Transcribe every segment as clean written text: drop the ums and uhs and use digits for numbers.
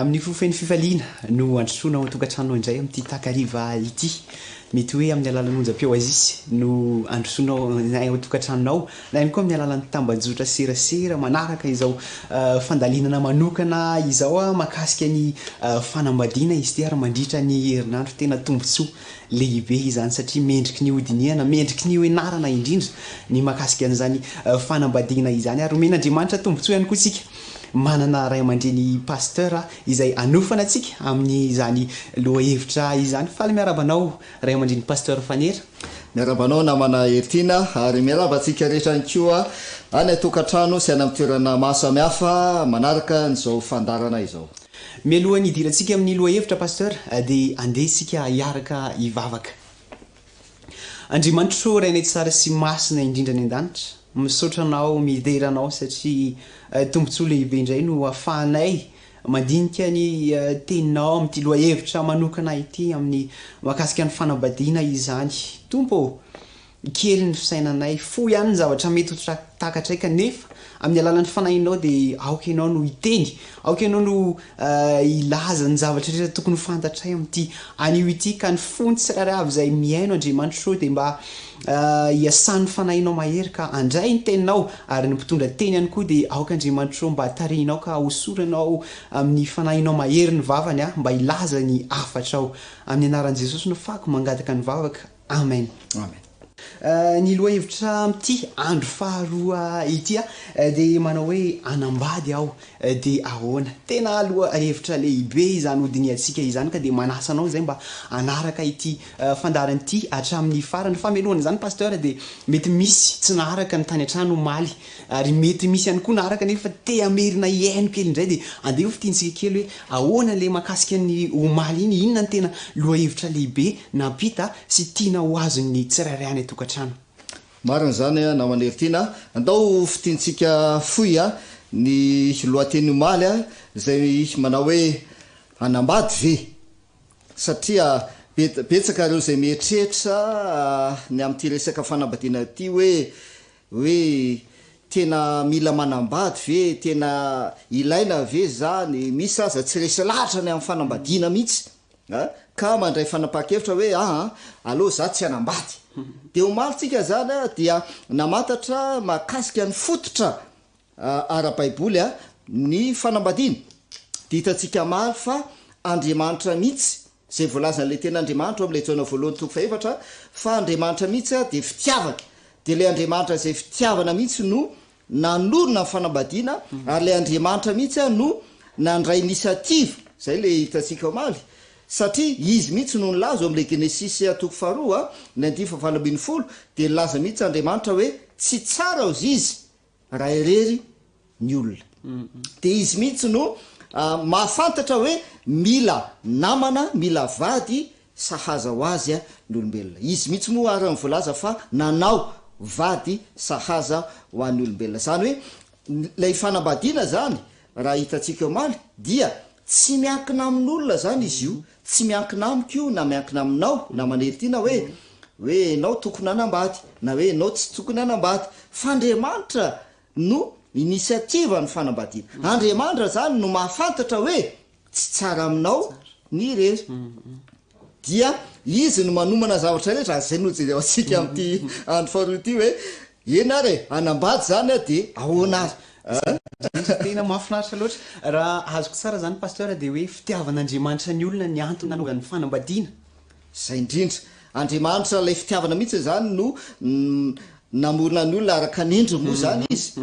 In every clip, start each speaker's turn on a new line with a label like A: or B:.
A: Amin'ny fofeny fifaliana no androsoana ao tokantrano indray amin'ity takariva ity. Mety hoe amin'ny alalan'ny onjam-peo azisy no androsoana ao tokantranonao, na ihany koa amin'ny alalan'ny tambajotra serasera manaraka izao fandalinana manokana izao mahakasika ny fanambadiana izy ty ary mandritra ny herinandro tena tombontsoa lehibe izany satria mendriky ny hodiniana, mendriky ny hoenarana indrindra ny mahakasika an'izany fanambadiana izany ary omen'Andriamanitra tombontsoa ihany koa isika. Manana ray aman-dreny pasteur izay anofana antsika amin'ny izany lohahevitra izany. Faly miarabanao ray aman-dreny pasteur Fanera.
B: Miarabanao namana Ertina ary miarabantsika rehetra ihany koa any tokantrano sy any amin'ny toerana maro samihafa manaraka n'izao fandarana izao.
A: Mialohan'ny hidirantsika amin'ny lohahevitra pasteur dia andesika hiaraka hivavaka. Andriamanitra rainay tsara sy masina indrindra ny an-danitra. Misaotra anao, mideranao satria tombontsoa lehibe indray no ahafahanay mandinika ny teninao amin'ity lohahevitra manokana ity amin'ny mahakasika ny fanambadiana izany. Tompo, kely ny fisainanay fo ihany ny zavatra mety ho takatraika nefa amin'ny alalan'ny fanahinao dia aoka ianao no hiteny aoka ianao no ilaza ny zavatra rehetra tokony ho fantatray amin'ity anio ity ka ny fony tsirairay avy izay miaino Andriamanitra sao dia mba hiasan'ny fanahinao mahery ka andray ny teninao ary ny mpitondra teny ihany koa dia aoka Andriamanitra sao mba tarihinao ka hosoranao amin'ny fanahinao mahery ny vavany mba hilaza ny afatrao amin'ny anaran'i Jesosy no fako mangataka ny vavaka amen
B: amen
A: ny loha hevitra amin'ity andro faharoa ity dia manao hoe anambady aho dia ahoana tena loha hevitra lehibe izany hodiny atsika izany ka dia manasanao zay mba anaraka ity fandaran'ity hatramin'ny farany famelohana izany pasteur dia mety misy tsy naharaka ny tany an-trano maly ary mety misy ihany koa naharaka nefa te amerina iaino kely indray dia andeha ho fitiantsika kely hoe ahoana le makasika ny omaly iny inona ny tena loha hevitra lehibe nampita sy tiana ho azon'ny tsirairay any atokantrano
B: marina zany namany tiana andao fitiantsika foy ny lohateny omaly zay manao hoe anambady ve satria betsaka reo zay mieritreritra ny amin'ity resaka fanambadiana ty hoe tena mila manambady ve tena ilaina ve zany misy aza tsy resy lahatra ny amin'ny fanambadiana mihitsy ka mandray fanapa-kevitra hoe aloha za tsy anambady dia omalytsika zany dia namantatra makasika ny fototra ara-baiboly ny fanambadiana dia hitantsika maro fa Andriamanitra mihitsy zay voalazan'le tena Andriamanitra amin'ilay jaona voalohany toko faefatra fa Andriamanitra mihitsy dia fitiavana dia le Andriamanitra zay fitiavana mihitsy no nanorona ny fanambadiana ary le Andriamanitra mihitsy no nandray inisiativa zay le hitantsika omaly satria izy mihitsy no nilaza amin'le Genesis toko faharoa ny 10:20 dia nilaza mihitsy Andriamanitra hoe tsy tsara ozy izy raha irery ny olona dia izy mihitsy no mahafantatra hoe mila namana mila vady sahaza ho azy ny olombelona izy mihitsy moa ary voalaza fa nanao vady sahaza ho an'ny olombelona zany hoe lay fanambadiana zany raha hitantsika omaly dia tsy miankina amin'olona zany izy io tsy miankina amiko na miankina aminao na maneritiana hoe nao tokony anambady na hoe nao tsy tokony anambady fa Andriamanitra no inisiativa ny fanambadiana Andriamanitra zany no mahafantatra hoe tsy tsara aminao ny rery dia izy no manomana zavatra rehetra zay no jery atsika amin'ity andro faharoa ity hoe enare anambady zany dia ahoana azy
A: tena mahafinaritra loatra raha azoko tsara zany pasteur dia hoe fitiavan'Andriamanitra ny olona ny antony nanaovany fanambadiana
B: zay indrindra Andriamanitra lay fitiavana mihitsy zany no namorona ny olona araka nendro moa zany izy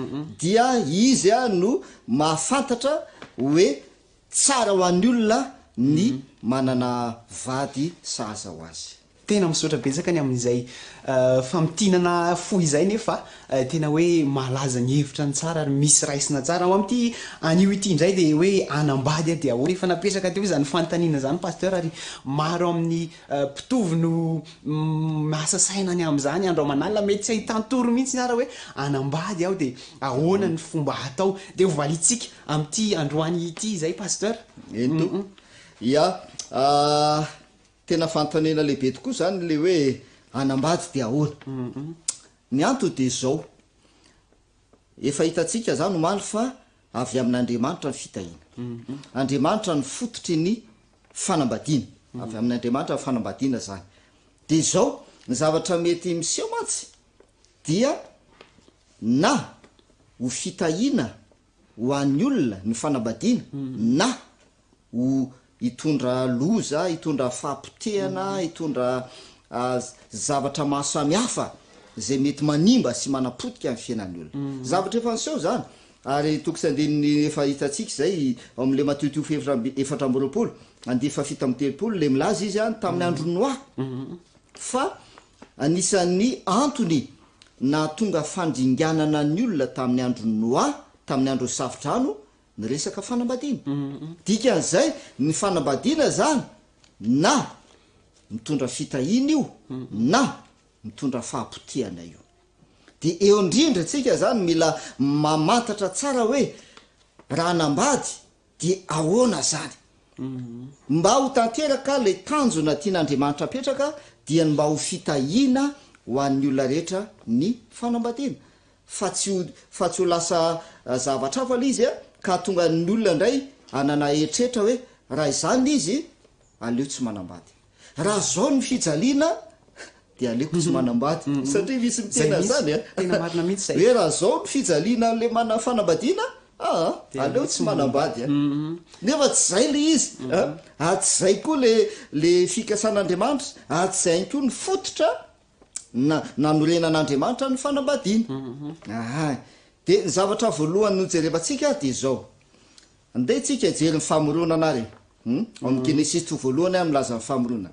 B: dia izy no mahafantatra hoe tsara ho an'ny olona ny manana vady sahaza ho azy
A: tena misaotra betsaka ny amin'izay famitinana fo izay nefa tena hoe malaza ny hevitra ny tsara ary misy raisina tsara ao amin'ity anio ity indray dia hoe anambady dia ahoana efa napetraka teo izany fanontaniana zany pasteur ary maro amin'ny mpitovi no mahasasaina ny amin'izany andro aman'alina mety tsy ahitantoro mihitsy ny ara hoe anambady aho dia ahoana ny fomba hatao dia hovalitsika amin'ity androany ity izay pasteur
B: ento tena fantanena lehibe tokoa zany le hoe anambady dia ahoana ny antony dia zao efa hitantsika zany omaly fa avy amin'Andriamanitra ny fitahiana Andriamanitra ny fototry ny fanambadiana avy amin'Andriamanitra ny fanambadiana zany dia zao ny zavatra mety miseho matsy dia na ho fitahiana ho an'ny olona ny fanambadiana na ho hitondra loza hitondra fampotehana hitondra zavatra maro samihafa zay mety manimba sy manapotika amin'ny fiainan'ny olona zavatra efa niseho zany ary toko sy andininy efa hitantsika zay amin'le Matio efatra amby roapolo andihy fafito amby telopolo le milaza izy tamin'ny andro noa fa anisan'ny antony na tonga fandringanana ny olona tamin'ny andro noa tamin'ny andro safodrano ny resaka fanambadiana dikan'izay ny fanambadiana zany na mitondra fitahiana io na mitondra fahampotehana io dia eo indrindra tsika zany mila mamantatra tsara hoe raha anambady dia ahoana zany mba ho tanteraka le tanjona tian'Andriamanitra apetraka dia mba ho fitahiana ho an'ny olona rehetra ny fanambadiana fa tsy ho lasa zavatra hafa izy ka tonga ny olona ndray anana eritrehitra hoe raha izany izy aleo tsy manambady raha zao ny fijaliana dia aleoko tsy manambady satria misy mitena zany
A: tena marina mihitsy zay
B: hoe raha zao ny fijaliana le mana fanambadiana aleo tsy manambady nefa tsy zay le izy tsy zay koa le fikasan'Andriamanitra tsy zay koa ny fototra nanorenan'Andriamanitra ny fanambadiana de ny zavatra voalohany nojerevantsika de zao andeha tsika jery ny famoronana ary amin'ny Genesis voalohany milaza ny famoronana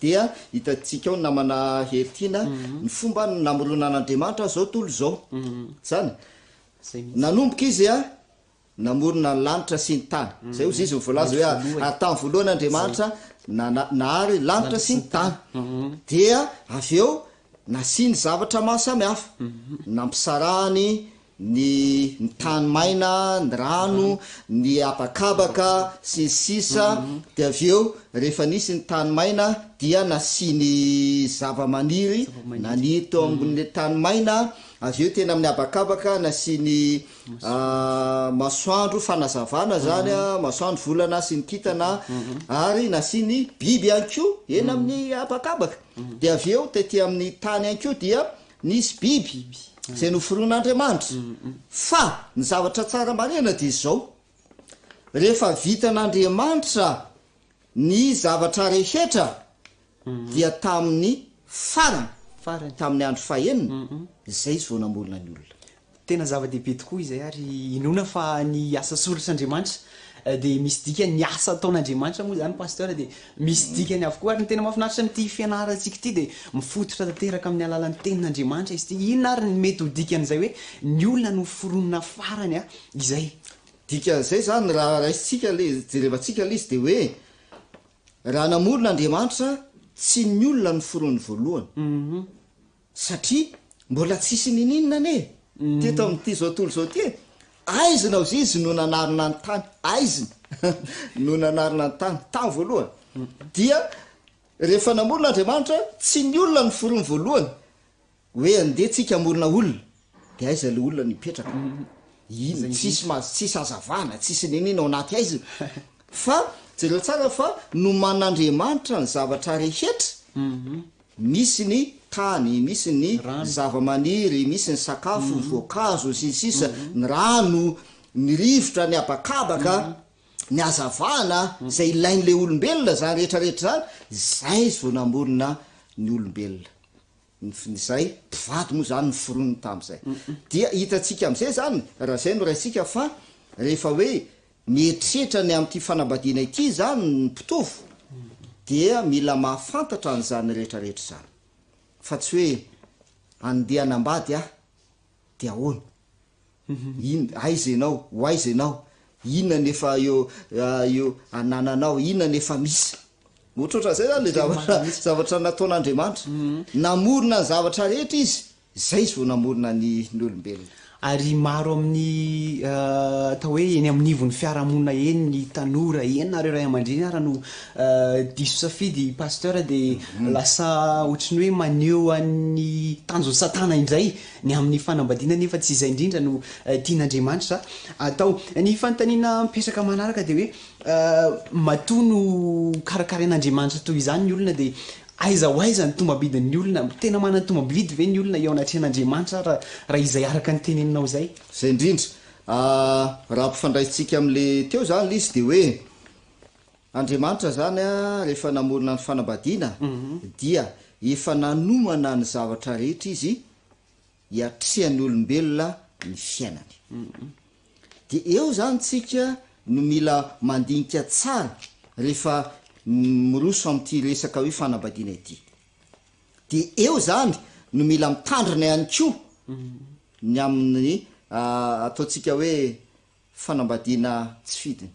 B: dia hitatsika ao namana heritina ny fomba namoronan'Andriamanitra zao tolo zao zany nanomboka izy namorona ny lanitra sy ny tany zay ozy izy mivolaza hoe atamy voalohany Andriamanitra nahary lanitra sy ny tany dia avy eo nasiny zavatra maro samy hafa nampisarahany ny tany maina ny rano ny abakabaka sy ny sisa de avy eo rehefa nisy ny tany maina dia nasiny zava-maniry nanito ambon'le tany maina avy eo tena amin'ny abakabaka nasiny masoandro fanazavana zany masoandro volana sy ny kitana ary nasiny biby anko eny amin'ny abakabaka de avy eo tety amin'ny tany anko dia nisy biby zay noforon'Andriamanitra fa ny zavatra tsara marena de zao rehefa vitan'Andriamanitra ny zavatra rehetra dia tamin'ny farany tamin'ny andro fahenina zay izy vao namorona ny olona
A: tena zava-dehibe tokoa izay ary inona fa ny asa sorotr'Andriamanitra de misy dika ny asa ataon'Andriamanitra moa zany pasteur de misy dikany avokoa ary ny tena mahafinaritra amin'ity fianarantsika ity de mifototra tanteraka amin'ny alalan'ny tenin'Andriamanitra izy ty inona ary ny mety ho dikan'izay hoe ny olona no foronina farany izay
B: dikan'izay zany raha raisitsika le jerevantsika le izy de hoe raha namoron'Andriamanitra tsy ny olona ny foroniny voalohany satria mbola tsisy nininona ne teto amin'ity zao tolo zao ty aizina ozy izy no nanarina ny tany aizina no nanarina ny tany tany voalohany dia rehefa namoron'Andriamanitra tsy ny olona ny forony voalohany hoe andeha tsika amorona olona de aiza le olona nipetraka ino tsisy azavana tsisy ninina ao anaty aizina fa jereo tsara fa no man'Andriamanitra ny zavatra rehetra misy ny tany misy ny zava-maniry misy ny sakafo voankazo sy sisa ny rano ny rivotra ny abakabaka ny azavana zay ilain'le olombelona zany rehetrarehetra zany zay izy vao namorona ny olombelona zay mpivady moa zany ny foroniny tam'izay dia hitatsika am'izay zany raha zay no raisika fa rehefa hoe mieritreritra ny am'ty fanambadiana ity zany ny mpitovo dia mila mahafantatra an'izany rehetrarehetra zany fa tsy hoe andeha anambady de ahoana aiza ianao ho aiza ianao inona nefa eo anananao inona nefa misy ohatroatra zay zany le zavatra nataon'Andriamanitra namorona ny zavatra rehetra izy zay izy vao namorona ny olombelona
A: ary maro amin'ny atao hoe eny amin'n'ivon'ny fiarahamonina eny ny tanora eny nareo ray aman-dreny ara no diso safidy pasteur de lasa ohatrany hoe maneho an'ny tanjon'ny satana indray ny amin'ny fanambadiana nefa tsy izay indrindra no tian'Andriamanitra atao ny fanontaniana mipetraka manaraka de hoe matoa no karakarain'Andriamanitra toy izany ny olona de aiza ho aiza ny tombabidin'ny olona tena manana tombabidy ve ny olona eo anatrehan'Andriamanitra raha izay araka ny teneninao zay
B: indrindra raha mpifandraisitsika am'le teo zany le izy de hoe Andriamanitra zany rehefa namorona ny fanambadiana dia efa nanomana ny zavatra rehetra izy hiatrehan'ny olombelona ny fiainany de eo zany tsika no mila mandinika tsara rehefa miroso am'ty resaka hoe fanambadiana ity de eo zany no mila mitandrina ihany ko ny amin'ny ataotsika hoe fanambadiana tsy fidiny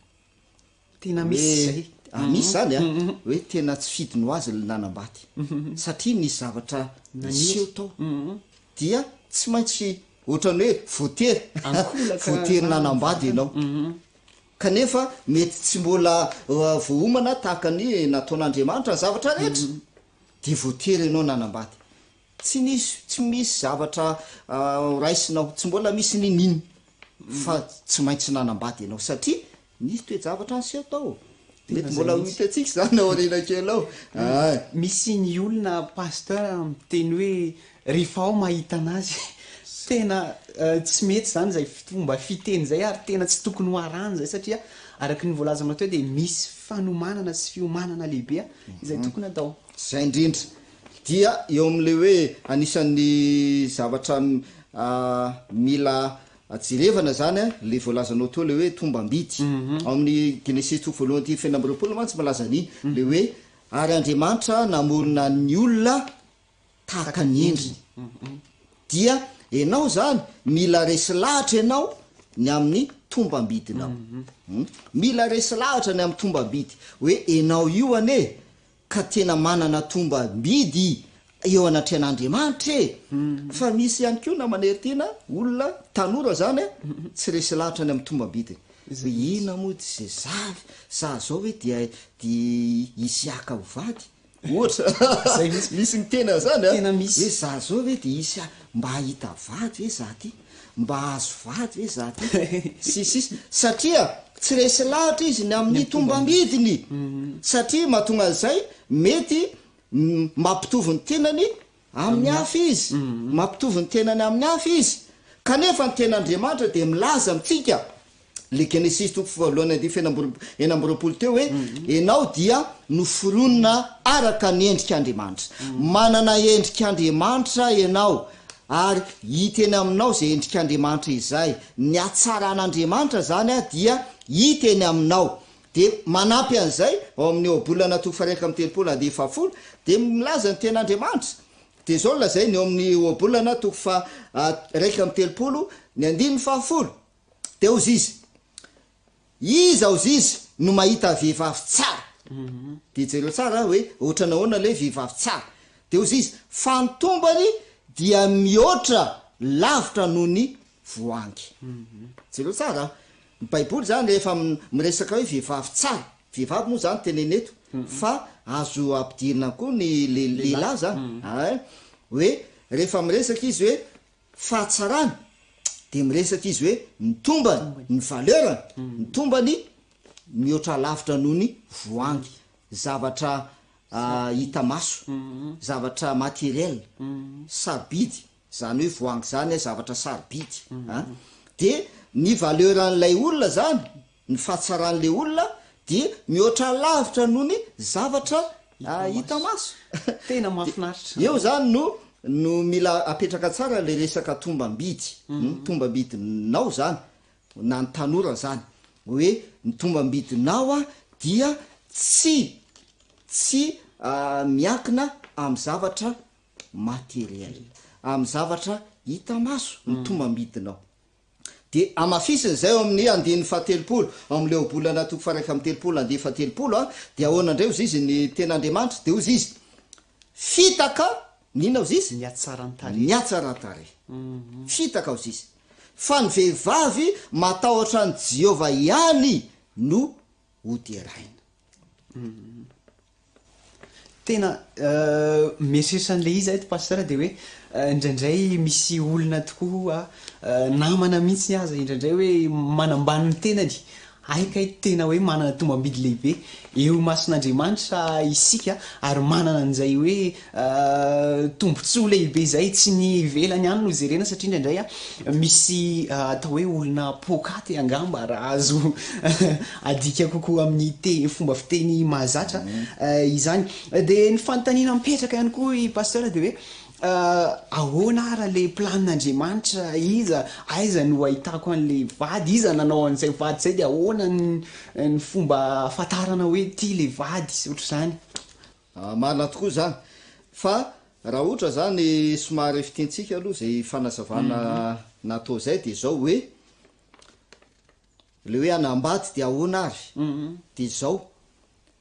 A: tena misy
B: misy zany hoe tena tsy fidiny ho azy le nanambady satria nisy zavatra niseho tao dia tsy maintsy ohatrany hoe voatery nanambady ianao kanefa mety tsy mbola voaomana tahaka ny nataon'Andriamanitra ny zavatra rehetra de voatery ianao nanambady tsy misy zavatra raisinao, tsy mbola misy nininy fa tsy maintsy nanambady ianao satria nisy toe-javatra ansy atao mety mbola hitatsika zany ao arena kely ao.
A: Misy ny olona pasteur miteny hoe rehefa ao mahita anazy tena tsy mety zany zay fomba fiteny zay ary tena tsy tokony ho arany zay satria araky ny voalazanao teo dia misy fanomanana sy fiomanana lehibe izay tokony atao.
B: Zay indrindra dia eo amin'le hoe anisan'ny zavatra mila jerevana zany le voalazanao teo le hoe tombam-bidy ao amin'ny Genesis 2:7 mantsy malaza an'iny le hoe ary Andriamanitra namorona ny olona tahaka ny endriny. Dia ianao zany mila resy lahatra ianao ny amin'ny tombam-bidinao. Mila resy lahatra ny amin'ny tombam-bidy hoe ianao io ane ka tena manana tombam-bidy eo anatrehan'Andriamanitra fa misy ihany koa na maneritiana olona tanora zany tsy resy lahatra ny amin'ny tombam-bidiny hoe ina moa dy zay za zao hoe dia Isiaka ho vady ohatra misy ny tena zany hoe za zao hoe dia Isiaka mba hahita vady hoe za ty mba hahazo vady hoe za ty sisisy satria tsy resy lahatra izy ny amin'ny tombam-bidiny satria mahatonga an'izay mety mampitovy ny tenany amin'ny hafa izy mampitovy ny tenany amin'ny hafa izy kanefa ny ten'Andriamanitra dia milaza amintsika le Genesis 2:8 teo hoe ianao dia noforonina araka ny endrik'Andriamanitra, manana endrik'Andriamanitra ianao ary hita eny aminao zay endrik'Andriamanitra izay, ny hatsaran'Andriamanitra zany dia hita eny aminao. De manampy an'izay ao amin'ny obolana 2:7 de milaza ny ten'Andriamanitra. De zao lazay ny ao amin'ny obolana 2:7 ny 9:10 de ozy izy iza ozy izy no mahita vehivavy tsara. De jereo tsara hoe ohatra nahoana le vehivavy tsara. De ozy izy fa ny tombany dia mihoatra lavitra noho ny voangy. Jereo tsara ny Baiboly zany rehefa miresaka hoe vehivavy tsara, vehivavy moa zany teneneto fa azo ampidirina koa ny lehilahy zany hoe rehefa miresaka izy hoe fahatsarany de miresaka izy hoe ny tombany, ny valeurany, ny tombany mihoatra lavitra noho ny voangy, zavatra hita maso, zavatra materiel, sarobidy, zany hoe voangy zany zavatra sarobidy. De ny valeuran'ilay olona zany, ny fahatsaran'le olona dia mihoatra lavitra noho ny zavatra hita maso.
A: Tena mahafinaritra.
B: Eo zany no mila apetraka tsara le resaka tombam-bidy. Tombam-bidinao zany na ny tanora zany hoe ny tombam-bidinao dia tsy miakina amin'ny zavatra materiel, amin'ny zavatra hita maso ny tombam-bidinao. De amafisiny zay ao amin'ny 7 amin'le obolana 2:7 de ahoana indray ozy izy ny ten'Andriamanitra de ozy izy fitaka nina ozy izy
A: ny
B: hatsaran-tarehy fitaka ozy izy fa ny vehivavy matahotra ny Jehova ihany no hoderaina.
A: Tena mieritreritran'le izy eto pasteur de hoe indraindray misy olona tokoa namana mihitsy aza indraindray hoe manambany ny tenany aika tena hoe manana tombam-bidy lehibe eo mason'Andriamanitra isika ary manana an'izay hoe tombontsoa lehibe zay tsy ny velany ihany no jerena satria indraindray misy atao hoe olona pokaty angamba raha azo adika kokoa amin'ny fomba fiteny mahazatra izany. De ny fanontaniana mipetraka ihany koa i pasteur de hoe ahoana ara le planin'Andriamanitra aiza no ahitako an'le vady, iza nanao an'izay vady zay de ahoana ny fomba afatarana hoe ty le vady ohatra zany.
B: Marina tokoa zany fa raha ohatra zany somary fitintsika aloha zay fanazavana natao zay de zao hoe le hoe anambady de ahoana ary de zao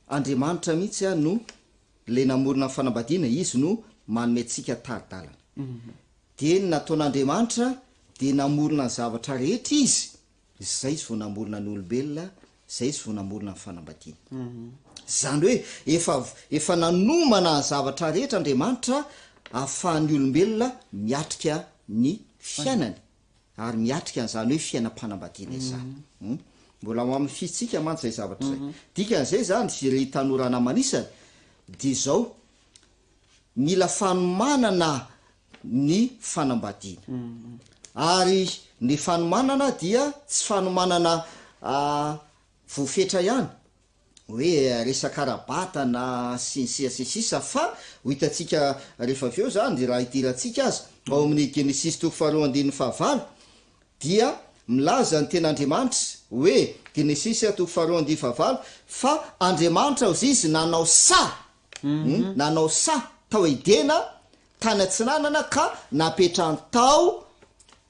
B: Andriamanitra mihitsy no le namorona ny fanambadiana, izy no manomentsika taridalana. De nataon'Andriamanitra de namorona ny zavatra rehetra izy, zay izy vao namorona ny olombelona, zay izy vao namorona ny fanambadiana. Zany hoe efa nanomana ny zavatra rehetra Andriamanitra ahafahan'ny olombelona miatrika ny fiainany ary miatrika an'izany hoe fiainam-panambadiana izany. Mbola amin'ny fitsika mantsy zay zavatra zay. Dikan'izay zany zay tanorana manisany dia zao mila fanomanana ny fanambadiana. Ary ny fanomanana dia tsy fanomanana voafetra ihany hoe resaka rabata na sisa fa ho hitantsika rehefa avy eo zany raha idirantsika azy ao amin'ny Genesis 2:5 dia milaza ny ten'Andriamanitra hoe Genesis 2:5 fa Andriamanitra ozy izy nanao nanao tao idena tany atsinanana ka napetrany tao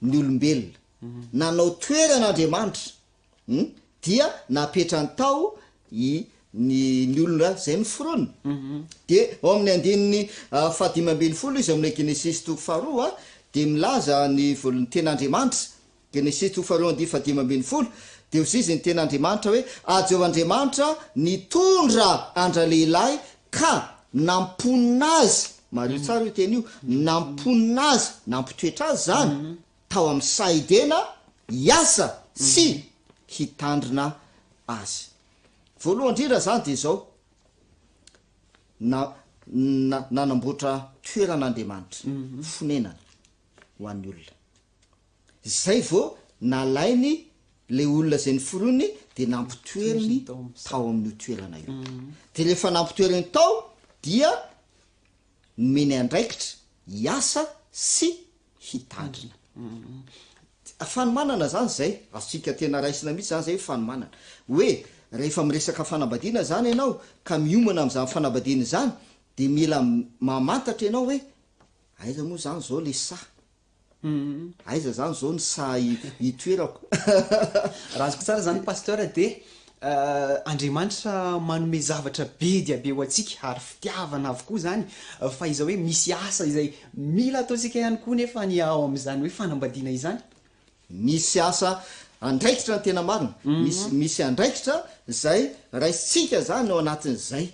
B: ny olombelona. Nanao toeran'Andriamanitra dia napetrany tao ny olona zay niforonina. De ao amin'ny andininy 5:12 izy amin'ny Genesis 2:2 de milaza ny volon'ny ten'Andriamanitra Genesis 2:5 de ozy izy ny ten'Andriamanitra hoe Andriamanitra nitondra andra-lehilahy ka namponina azy, mario tsara io teny io, namponina azy, nampitoetra azy zany tao amin'ny saidena hiasa sy hitandrina azy. Voalohany indrindra zany de zao nanamboatra toeran'Andriamanitra fonenana ho an'ny olona. Zay vao nalainy le olona zay niforoniny de nampitoeriny tao amin'ny toerana io. De rehefa nampitoeriny tao dia nomeny andraikitra hiasa sy hitandrina. Fanomanana zany zay azontsika tena raisina mihitsy zany zay fanomanana hoe rehefa miresaka fanambadiana zany ianao ka miomana amin'izany fanambadiana zany de mila mamantatra ianao hoe aiza moa zany zao le aiza zany zao ny hitoerako.
A: Raha azoko tsara zany pasteur de Andriamanitra manome zavatra be dia be ho antsika ary fitiavana avokoa zany fa iza hoe misy asa izay mila ataontsika ihany koa nefa ny ao amin'izany hoe fanambadiana izany.
B: Misy asa andraikitra ny tena marina. Misy andraikitra zay raisitsika zany ao anatin'izay.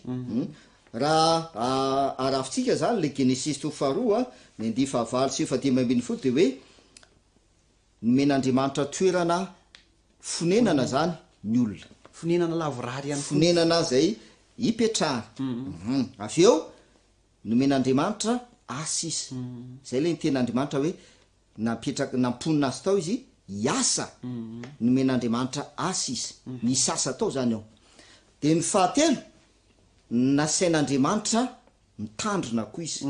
B: Raha arafintsika zany le Genesis 2:2 ny 9:7 de hoe nomen'Andriamanitra toerana fonenana zany ny olona.
A: Fonenana lavorary ihany
B: fonenana zay hipetrahana. Avy eo nomen'Andriamanitra asa izy. Zay le ny ten'Andriamanitra hoe namponina azy tao izy hiasa. Nomen'Andriamanitra asa izy. Misy asa tao zany ao. De ny fahatelo nasain'Andriamanitra mitandrina koa izy.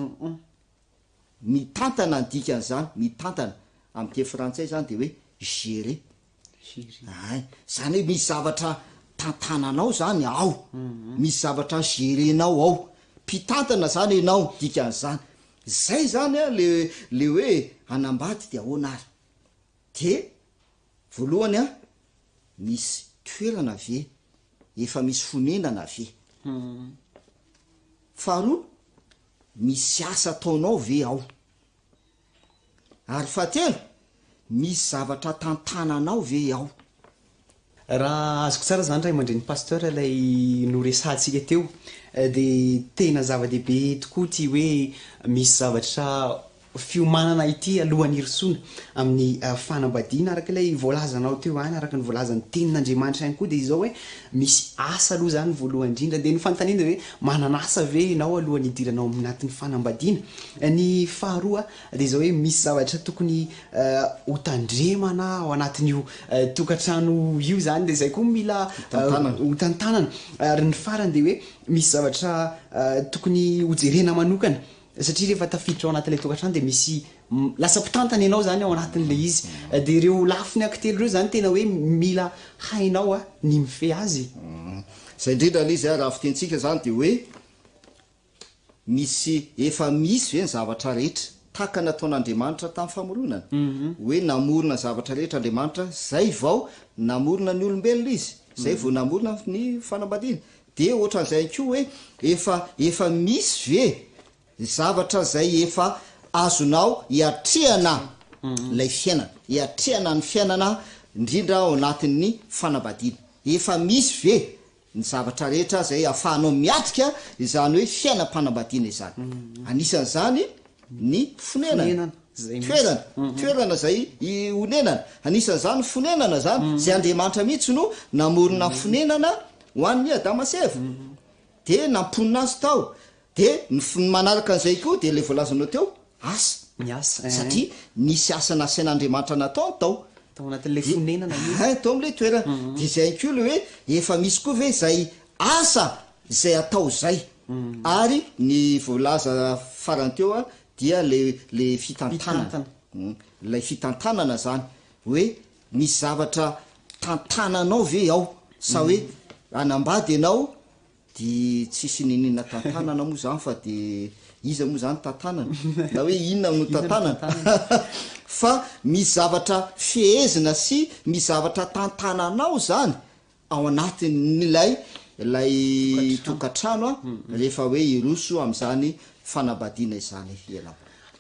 B: Mitantana ny dikan'izany, mitantana amin'ny teny frantsay zany de hoe gérer. Zany hoe misy zavatra tantananao zany ao. Misy zavatra gérenao ao. Mpitantana zany ianao dikan'izany. Zay zany le hoe anambady de ahoana ary. De voalohany misy toerana ve, efa misy fonenana ve. Faharoa misy asa ataonao ve ao. Ary fahatelo misy zavatra tantananao ve ao.
A: Raha azoko tsara zany ray aman-dreny pasteur ilay noresantsika teo de tena zava-dehibe tokoa ty hoe misy zavatra fiomanana ity alohan'ny irisoana amin'ny fanambadiana araka ilay voalazanao teo any araka ny voalazan'ny tenin'Andriamanitra ihany koa de izao hoe misy asa aloha zany voalohany indrindra de ny fanontaniana hoe manana asa ve ianao alohan'ny idiranao anatin'ny fanambadiana. Ny faharoa de izao hoe misy zavatra tokony ho tandremana ao anatin'io tokantrano io zany de zay koa mila ho tantanana. Ary ny farany de hoe misy zavatra tokony hojerena manokana satria rehefa tafiditra ao anatin'ilay tokantrano de misy lasa mpitantana ianao zany ao anatin'ilay izy de ireo lafiny ankitelo reo zany tena hoe mila hainao ny mifehy azy.
B: Zay indrindra izy raha fitentsika zany de hoe efa misy ve ny zavatra rehetra tahaka nataon'Andriamanitra tamin'ny famoronana. Hoe namorona zavatra rehetra Andriamanitra zay vao namorona ny olombelona izy. Zay vao namorona ny fanambadiana. De ohatran'izay koa hoe efa misy ve zavatra zay efa azonao hiatrehana lay fiainana, hiatrehana ny fiainana indrindra ao anatin'ny fanambadiana. Efa misy ve ny zavatra rehetra zay ahafahanao miatrika izany hoe fiainam-panambadiana izany. Anisan'izany ny fonenana toerana zay honenana anisan'zany fonenana zany zay Andriamanitra mihitsy no namorona fonenana ho an'ny Adama sy Eva de namponina azy tao de ny manaraka an'izay koa de le voalazanao teo asa satria nisy asa nasain'Andriamanitra natao tao
A: anatin'le fonenana
B: tao am'le toerana de zay koa le hoe efa misy koa ve zay asa zay atao zay ary ny voalaza farany teo a dia le fitantanana lay fitantanana zany hoe misy zavatra tantananao ve ao sa hoe anambady ianao de tsisy ninina tantanana moa zany fa de iza moa zany tantanana na hoe inona no tantanana fa misy zavatra fehezina sy misy zavatra tantananao zany ao anatin'ilay tokatrano rehefa hoe iroso am'zany fanambadiana izany ela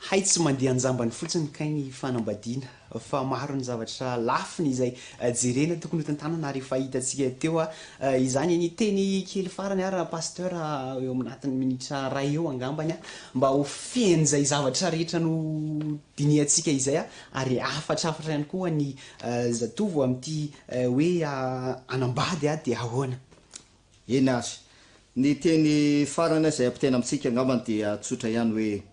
A: hay tsy mandeha anjambany fotsiny kai ny fanambadiana fa maro ny zavatra lafiny izay jerena tokony ho tantanana ary efa hitantsika teo izany ny teny kely farany ary pasteur eo aminatin'ny minitra ray eo angambany mba ho fen'zay zavatra rehetra no diniantsika izay ary afatrafatra ihany koa ny zatovo am'ty hoe anambady de ahoana
B: ena azy ny teny farany zay ampitena amitsika angambany de tsotra ihany hoe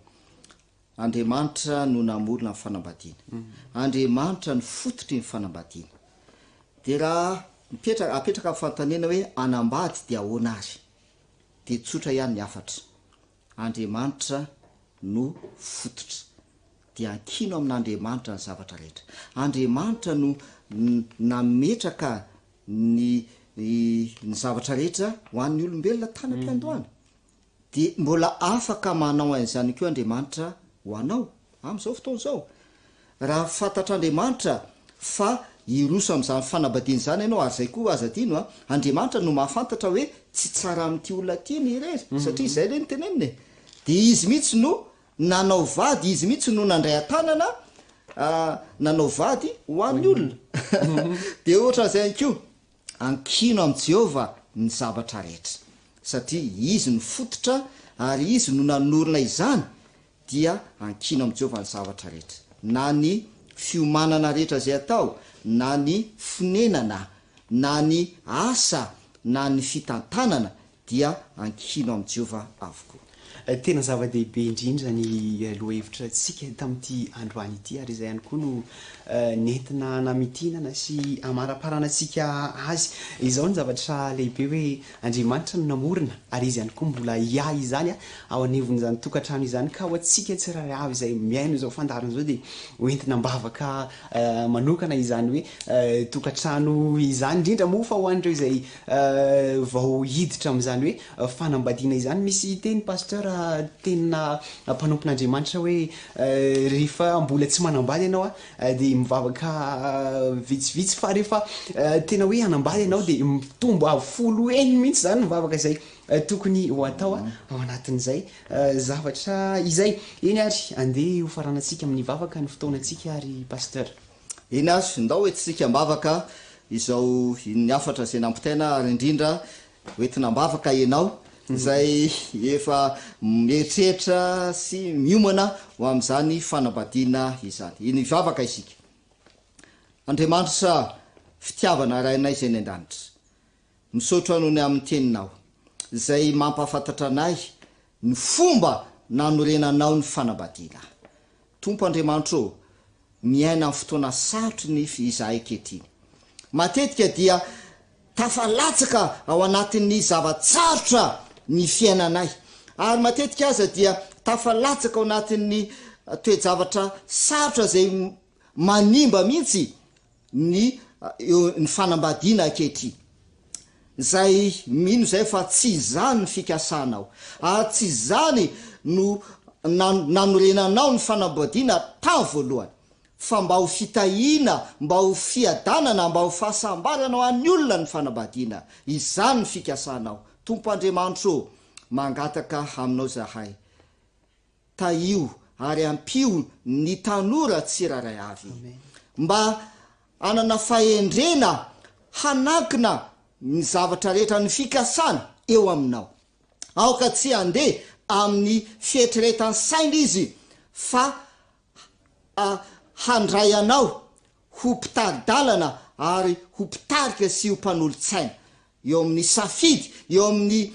B: Andriamanitra no namorona ny fanambadiana Andriamanitra ny fototry ny fanambadiana de raha apetraka amin'ny fantanena hoe anambady de ahoana azy de tsotra ihany ny afatra Andriamanitra no fototra de ankino amin'Andriamanitra ny zavatra rehetra Andriamanitra no nametraka ny zavatra rehetra ho an'ny olombelona tany am-piandohana de mbola afaka manao an'izany koa Andriamanitra ho anao am'izao fotoana zao raha fantatr'Andriamanitra fa iroso am'zany fanambadiana zany ianao ary zay koa azadino Andriamanitra no mahafantatra hoe tsy tsara am'ty olona ty ny irery satria izay le ny teneniny de izy mihitsy no nanao vady izy mihitsy no nandray atanana nanao vady ho an'ny olona de ohatran'izay ko ankino am' Jehova ny zavatra rehetra satria izy ny fototra ary izy no nanorona izany dia ankino am' Jehova ny zavatra rehetra na ny fiomanana rehetra zay atao na ny fonenana na ny asa na ny fitantanana dia ankino am' Jehova avokoa
A: tena zava-dehibe indrindra ny lohahevitra tsika tamin'ity androany ity ary izay ihany koa no nentina namitinana sy amaraparanantsika azy izao ny zavatra lehibe hoe Andriamanitra no namorona ary izy ihany koa mbola iay izany ao anivon'izany tokatrano izany ka ho atsika tsirairay avy izay miaino izao fandarana zao de hoentina mbavaka manokana izany hoe tokatrano izany indrindra moa fa ho an'ireo izay vao hiditra am'izany hoe fanambadiana izany misy teny pasteur tena mpanompon'Andriamanitra hoe rehefa mbola tsy manambady ianao de mivavaka vitsivitsy fa rehefa tena hoe anambady ianao de mitombo folo eny mihitsy zany mivavaka izay tokony ho atao ao anatin'izay zavatra izay eny ary andeha ho faranantsika amin'ny vavaka ny fotoanantsika ary pasteur
B: eny azy ndao hoe tsika mbavaka izao ny afatra zay nampitaina ary indrindra hoentina mbavaka ianao zay efa mieritreritra sy miomana ho am'izany fanambadiana izany iny vavaka isika Andriamanitra fitiavana rainay zay ny an-danitra misaotra anony amin'ny teninao zay mampahafantatra anay ny fomba nanorenanao ny fanambadiana Tompo Andriamanitra miaina amin'ny fotoana sarotry ny izahay ankehitriny matetika dia tafalatsaka ao anatin'ny zavatsarotra ny fiainanay ary matetika aza dia tafalatsaka ao anatin'ny toejavatra sarotra zay manimba mihitsy ny fanambadiana ankehitriny zay mino zay fa tsy zany ny fikasanao ary tsy zany no nanorenanao ny fanambadiana tany voalohany fa mba ho fitahina mba ho fiadanana mba ho fahasambarana ho an'ny olona ny fanambadiana izany ny fikasanao Tompo Andriamanitra mangataka aminao zahay taio ary ampio ny tanora tsiraray avy mba anana fahendrena hanakina ny zavatra rehetra ny fikasana eo aminao aoka tsy andeha amin'ny fietretan'ny saina izy fa handray anao ho mpitadalana ary ho mpitarika sy ho mpanolo-tsaina eo amin'ny safidy eo amin'ny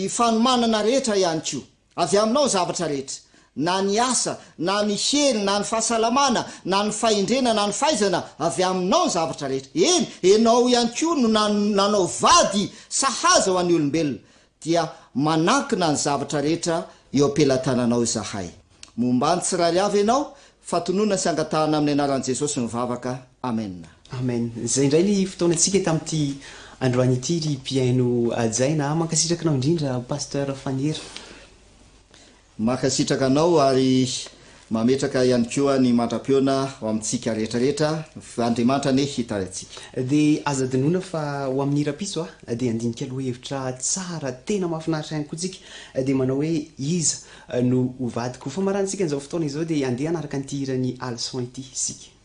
B: fanomanana rehetra ihany ko avy aminao zavatra rehetra na ny asa na ny hery na ny fahasalamana na ny fahendrena na ny faizana avy aminao ny zavatra rehetra eny enao ihany ko no nanao vady sahaza ho an'ny olombelona dia manakina ny zavatra rehetra eo ampelantananao izahay momba ny tsiraly avy ianao fatonona sy angatahana amin'ny anaran'i Jesosy mivavaka amen
A: amen zay indray ny fotoanantsika tamin'ity androany ity ry mpiaino ajaina mankasitrakanao indrindra pasteur Faniera
B: makasitraka anao ary mametraka ihany koa ny mandra-piona ho amintsika rehetrarehetra Andriamanitra ne hitarantsika
A: dia aza dinona fa ho amin'ny rapiso dia andinika aloha hevitra tsara tena mahafinaritra ihany koa tsika dia manao hoe iza no ho vadiko fa marantsika an'izao fotoana izao dia andeha anaraka an'ity hirany alson ity isika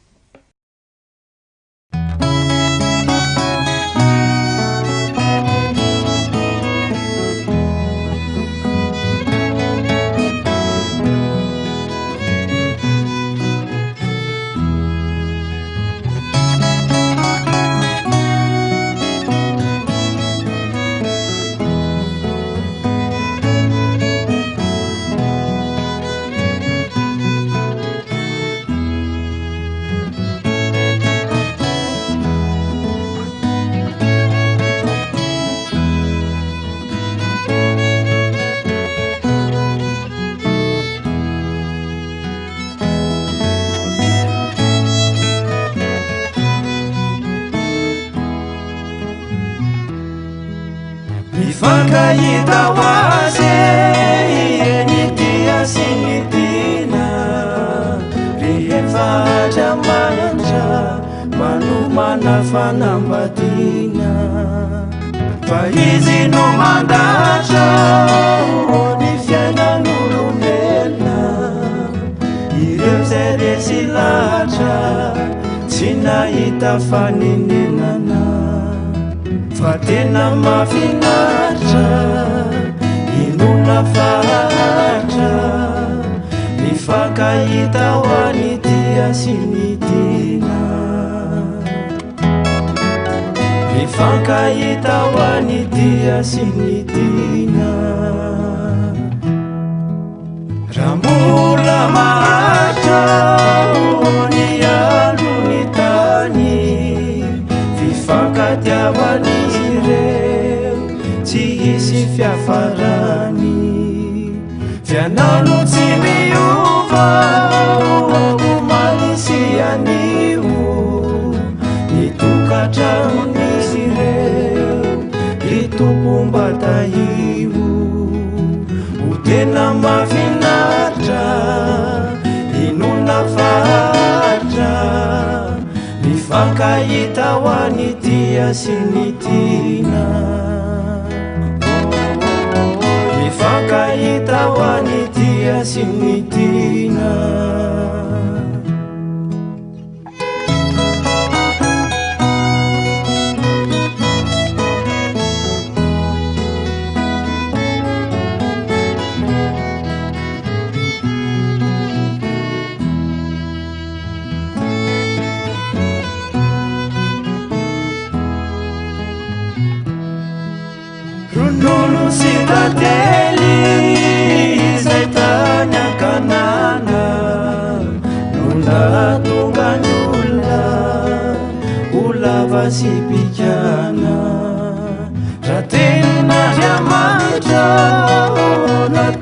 C: Fakayita wase enitia sinitina Rihefa jamanja manumana fanambatina Faizi no mandacha Oni fiana nulumela Ireu sere silacha Sina ita faninenana Fatena mafinatra inuna fahatra nifakaita wanitia sinitina nifakaita wanitia sinitina Rambula mahatra ni alunitani vifakatia wani tsy hisy fiafarany fianano tsy miova omanisy anio nitokatramon'izy ireo itokom-bataio ho tena mafinaritra inona fahatra mifankahita ho an'ity sy ny tiana Fakayita wanitia sinitina Rununu sitateli zaitanya kanana nunda tunganyula ulava sipijana ratena diamanta